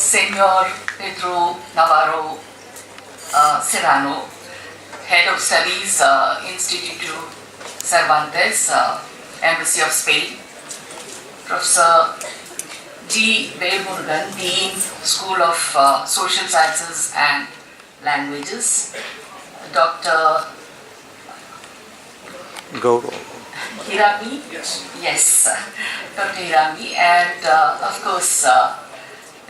Senor Pedro Navarro Serrano, Head of Studies, Instituto Cervantes, Embassy of Spain, Professor VIT-Vellore, Dean, School of Social Sciences and Languages, Dr. Hirami? Yes, Dr. Hirami, and of course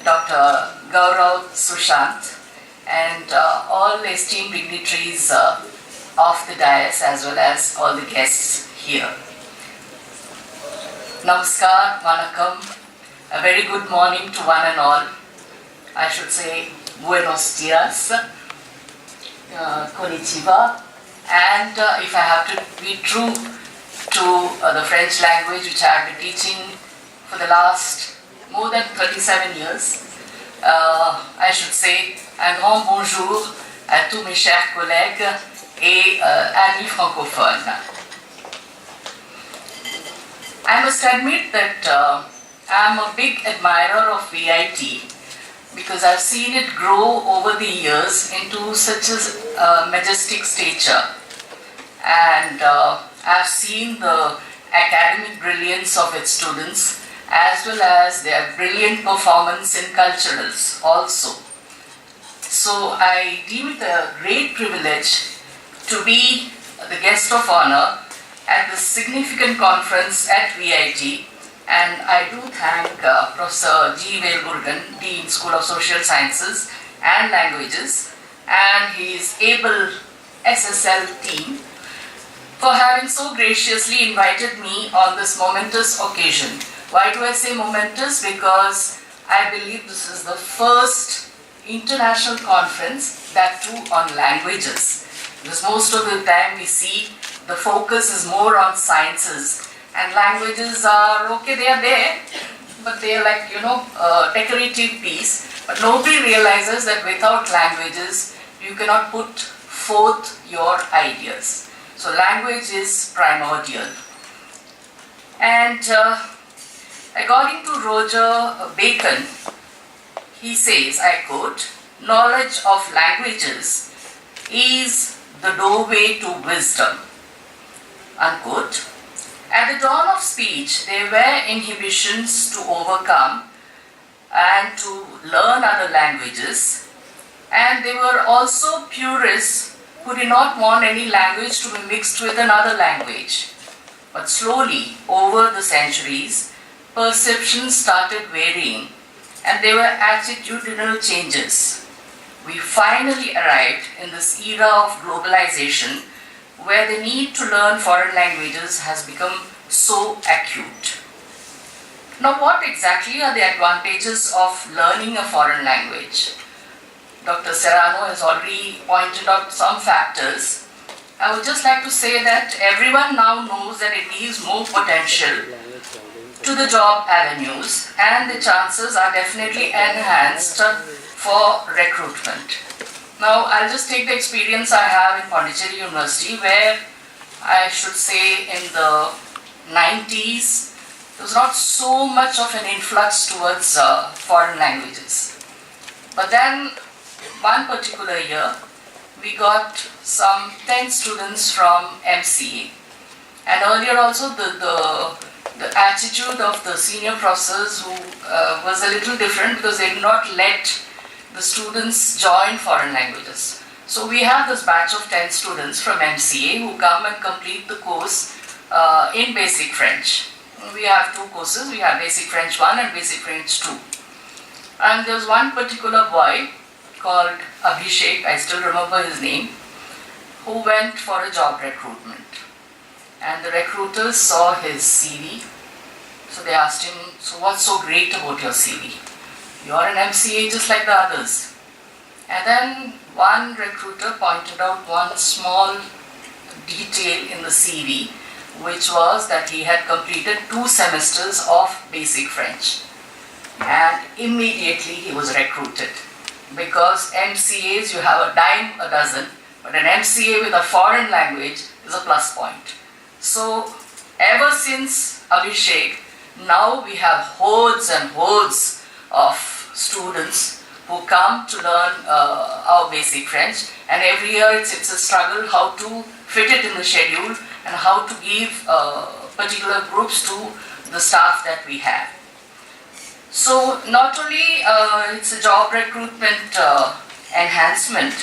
Dr. Gaurav Sushant, and all esteemed dignitaries of the dais as well as all the guests here. Namaskar, Vanakkam, a very good morning to one and all. I should say Buenos Dias, Konnichiwa, and if I have to be true to the French language, which I have been teaching for the last more than 37 years, I should say un grand bonjour à tous mes chers collègues et amis francophones. I must admit that I am a big admirer of VIT because I've seen it grow over the years into such a majestic stature, and I've seen the academic brilliance of its students as well as their brilliant performance in culturals also. So I deem it a great privilege to be the guest of honor at this significant conference at VIT, and I do thank Professor G. Vellore, Dean, School of Social Sciences and Languages, and his able SSL team for having so graciously invited me on this momentous occasion. Why do I say momentous? Because I believe this is the first international conference, that too on languages. Because most of the time we see the focus is more on sciences, and languages are okay, they are there, but they are like, a decorative piece. But nobody realizes that without languages, you cannot put forth your ideas. So language is primordial. And according to Roger Bacon, he says, I quote, "Knowledge of languages is the doorway to wisdom," unquote. At the dawn of speech, there were inhibitions to overcome and to learn other languages, and there were also purists who did not want any language to be mixed with another language. But slowly, over the centuries, perceptions started varying, and there were attitudinal changes. We finally arrived in this era of globalization where the need to learn foreign languages has become so acute. Now, what exactly are the advantages of learning a foreign language? Dr. Serrano has already pointed out some factors. I would just like to say that everyone now knows that it gives more potential to the job avenues, and the chances are definitely enhanced for recruitment. Now, I'll just take the experience I have in Pondicherry University, where I should say in the 90s, there was not so much of an influx towards foreign languages. But then, one particular year, we got some 10 students from MCA. And earlier also, the attitude of the senior professors who was a little different because they did not let the students join foreign languages. So we have this batch of 10 students from MCA who come and complete the course in Basic French. We have two courses, we have Basic French 1 and Basic French 2. And there's one particular boy called Abhishek, I still remember his name, who went for a job recruitment. And the recruiters saw his CV. So they asked him, "So what's so great about your CV? You're an MCA just like the others." And then one recruiter pointed out one small detail in the CV, which was that he had completed 2 semesters of Basic French. And immediately he was recruited. Because MCAs, you have a dime a dozen, but an MCA with a foreign language is a plus point. So ever since Abhishek, now we have hordes and hordes of students who come to learn our basic French, and every year it's a struggle how to fit it in the schedule and how to give particular groups to the staff that we have. So not only it's a job recruitment enhancement,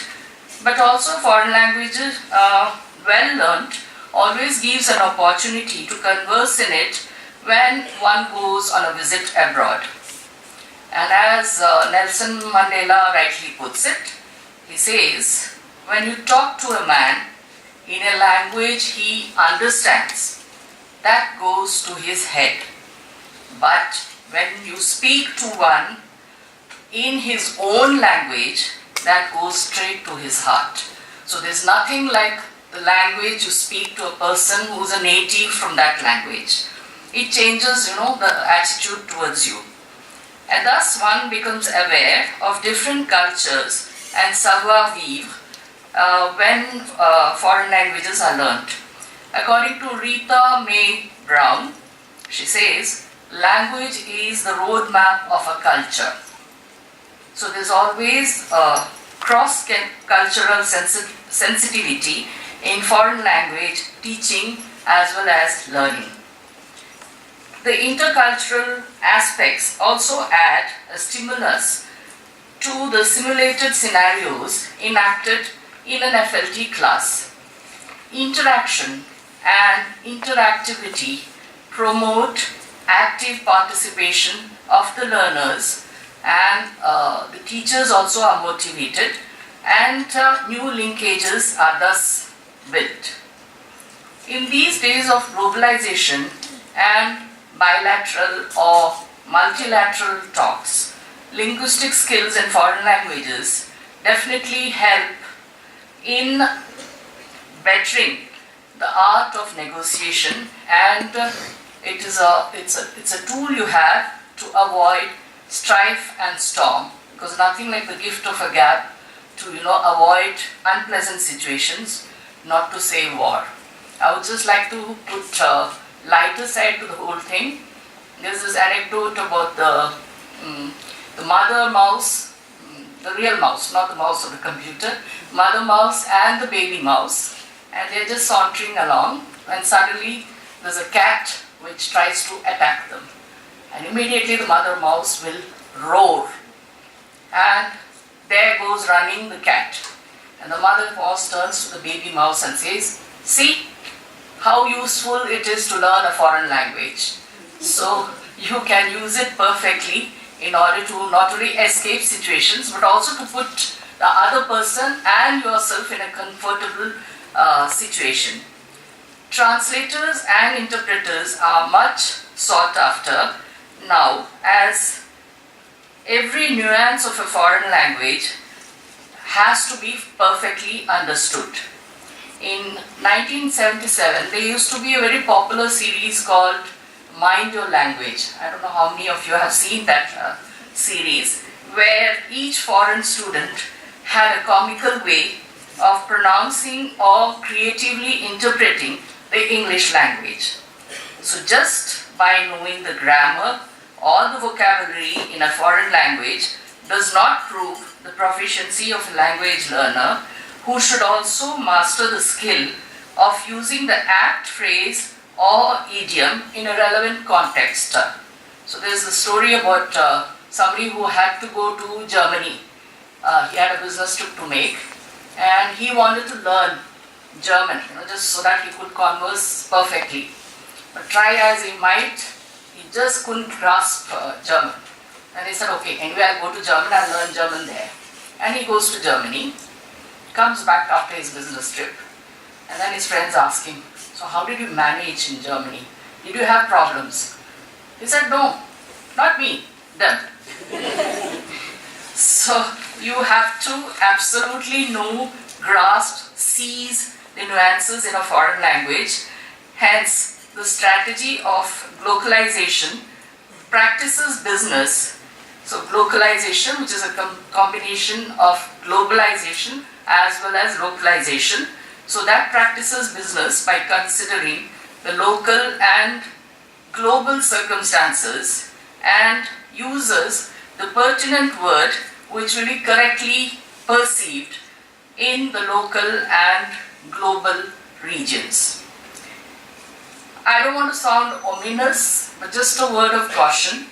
but also foreign languages well learned always gives an opportunity to converse in it when one goes on a visit abroad. And as Nelson Mandela rightly puts it, he says, when you talk to a man in a language he understands, that goes to his head. But when you speak to one in his own language, that goes straight to his heart. So there's nothing like the language you speak to a person who's a native from that language. It changes, the attitude towards you. And thus one becomes aware of different cultures and savoir-vivre when foreign languages are learned. According to Rita Mae Brown, she says, language is the roadmap of a culture. So there's always a cross-cultural sensitivity in foreign language teaching as well as learning. The intercultural aspects also add a stimulus to the simulated scenarios enacted in an FLT class. Interaction and interactivity promote active participation of the learners, and the teachers also are motivated, and new linkages are thus built. In these days of globalization and bilateral or multilateral talks, linguistic skills in foreign languages definitely help in bettering the art of negotiation, and it's a tool you have to avoid strife and storm, because nothing like the gift of a gab to avoid unpleasant situations, not to say war. I would just like to put a lighter side to the whole thing. There's this anecdote about the mother mouse, the real mouse, not the mouse of the computer, mother mouse and the baby mouse, and they're just sauntering along, and suddenly there's a cat which tries to attack them. And immediately the mother mouse will roar, and there goes running the cat. And the mother mouse turns to the baby mouse and says, see how useful it is to learn a foreign language. So you can use it perfectly in order to not only escape situations, but also to put the other person and yourself in a comfortable situation. Translators and interpreters are much sought after now, as every nuance of a foreign language has to be perfectly understood. In 1977, there used to be a very popular series called Mind Your Language. I don't know how many of you have seen that series, where each foreign student had a comical way of pronouncing or creatively interpreting the English language. So just by knowing the grammar or the vocabulary in a foreign language does not prove the proficiency of a language learner, who should also master the skill of using the apt phrase or idiom in a relevant context. So there's a story about somebody who had to go to Germany. He had a business trip to make, and he wanted to learn German, just so that he could converse perfectly. But try as he might, he just couldn't grasp German. And he said, okay, anyway, I'll go to Germany, I'll learn German there. And he goes to Germany, comes back after his business trip, and then his friends ask him, so how did you manage in Germany? Did you have problems? He said, no, not me, them. So you have to absolutely know, grasp, seize the nuances in a foreign language. Hence, the strategy of globalization practices business. So globalization, which is a combination of globalization as well as localization. So that practices business by considering the local and global circumstances and uses the pertinent word which will be correctly perceived in the local and global regions. I don't want to sound ominous, but just a word of caution.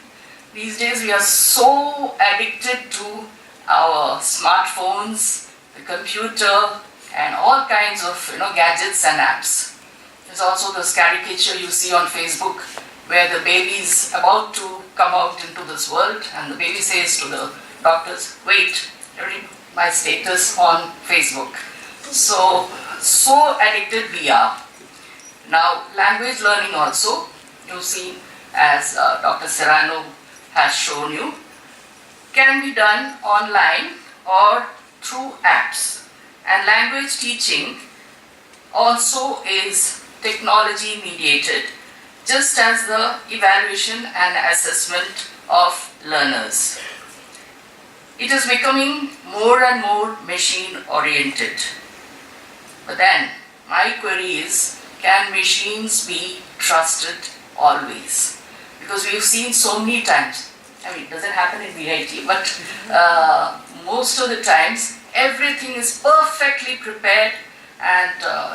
These days we are so addicted to our smartphones, the computer, and all kinds of gadgets and apps. There's also this caricature you see on Facebook where the baby is about to come out into this world and the baby says to the doctors, wait, read my status on Facebook. So addicted we are. Now, language learning also, you see, as Dr. Serrano has shown you, can be done online or through apps. And language teaching also is technology mediated, just as the evaluation and assessment of learners. It is becoming more and more machine oriented. But then, my query is, can machines be trusted always? Because we've seen so many times, it doesn't happen in VIT, but most of the times, everything is perfectly prepared and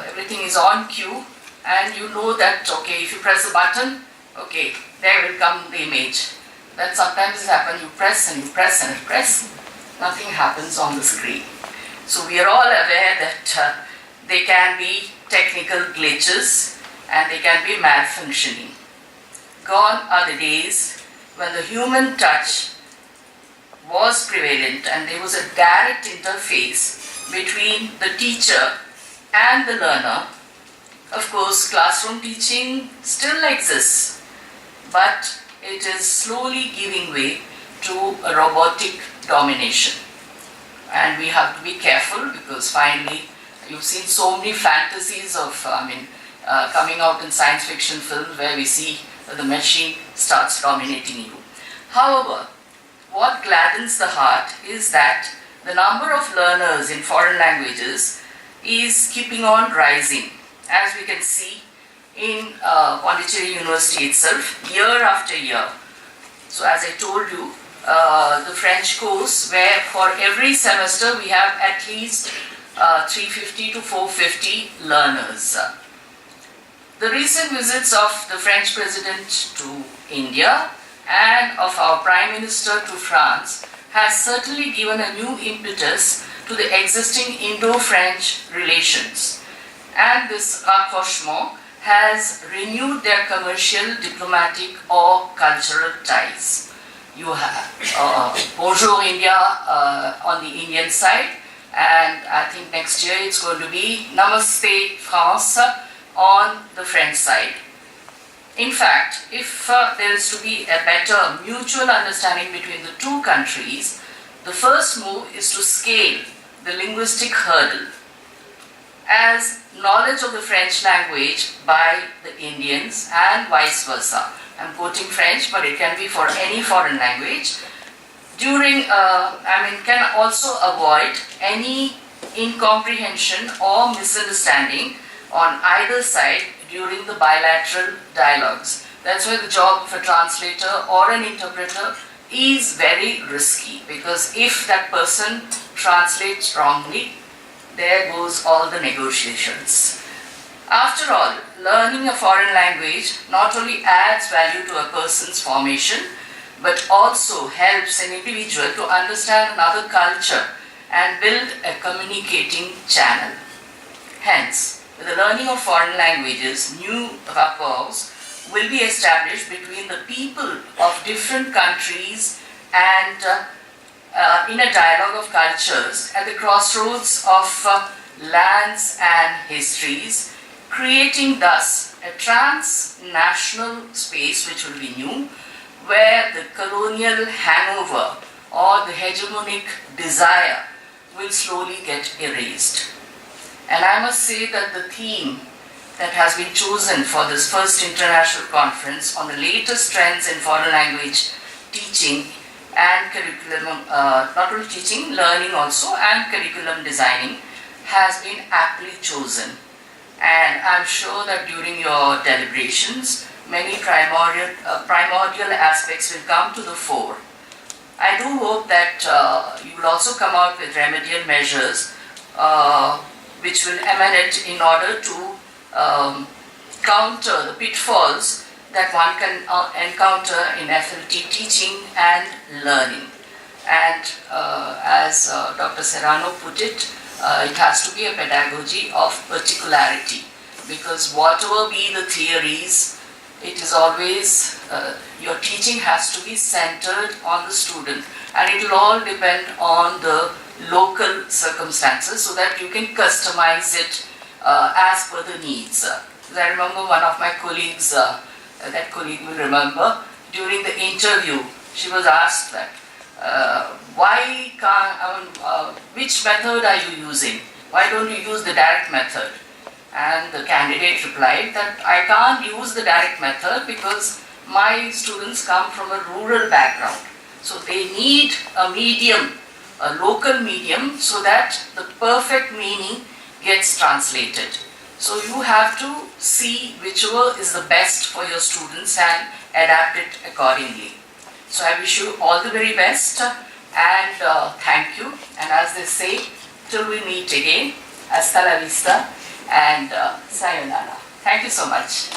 everything is on cue, and you know that, okay, if you press a button, okay, there will come the image. Then sometimes it happens, you press and you press and you press, nothing happens on the screen. So we are all aware that there can be technical glitches and they can be malfunctioning. Gone are the days when the human touch was prevalent and there was a direct interface between the teacher and the learner. Of course, classroom teaching still exists, but it is slowly giving way to a robotic domination. And we have to be careful because finally, you've seen so many fantasies of, coming out in science fiction films where we see that the machine starts dominating you. However, what gladdens the heart is that the number of learners in foreign languages is keeping on rising, as we can see in Pondicherry University itself, year after year. So as I told you, the French course, where for every semester we have at least 350 to 450 learners. The recent visits of the French President to India and of our Prime Minister to France has certainly given a new impetus to the existing Indo-French relations. And this rapprochement has renewed their commercial, diplomatic or cultural ties. You have Bonjour India on the Indian side, and I think next year it's going to be Namaste France on the French side. In fact, if there is to be a better mutual understanding between the two countries, the first move is to scale the linguistic hurdle, as knowledge of the French language by the Indians and vice versa. I'm quoting French, but it can be for any foreign language. Can also avoid any incomprehension or misunderstanding on either side during the bilateral dialogues. That's why the job of a translator or an interpreter is very risky, because if that person translates wrongly, there goes all the negotiations. After all, learning a foreign language not only adds value to a person's formation, but also helps an individual to understand another culture and build a communicating channel. Hence, with the learning of foreign languages, new rapports will be established between the people of different countries and in a dialogue of cultures at the crossroads of lands and histories, creating thus a transnational space which will be new, where the colonial hangover or the hegemonic desire will slowly get erased. And I must say that the theme that has been chosen for this first international conference on the latest trends in foreign language teaching and curriculum, not only teaching, learning also, and curriculum designing, has been aptly chosen. And I'm sure that during your deliberations, many primordial aspects will come to the fore. I do hope that you will also come out with remedial measures which will emanate in order to counter the pitfalls that one can encounter in FLT teaching and learning. And as Dr. Serrano put it, it has to be a pedagogy of particularity, because whatever be the theories, it is always, your teaching has to be centered on the student, and it will all depend on the local circumstances so that you can customize it as per the needs. I remember one of my colleagues, that colleague will remember, during the interview, she was asked that, which method are you using? Why don't you use the direct method? And the candidate replied that I can't use the direct method because my students come from a rural background. So they need a medium, a local medium, so that the perfect meaning gets translated. So you have to see whichever is the best for your students and adapt it accordingly. So I wish you all the very best, and thank you. And as they say, till we meet again, hasta la vista and sayonara. Thank you so much.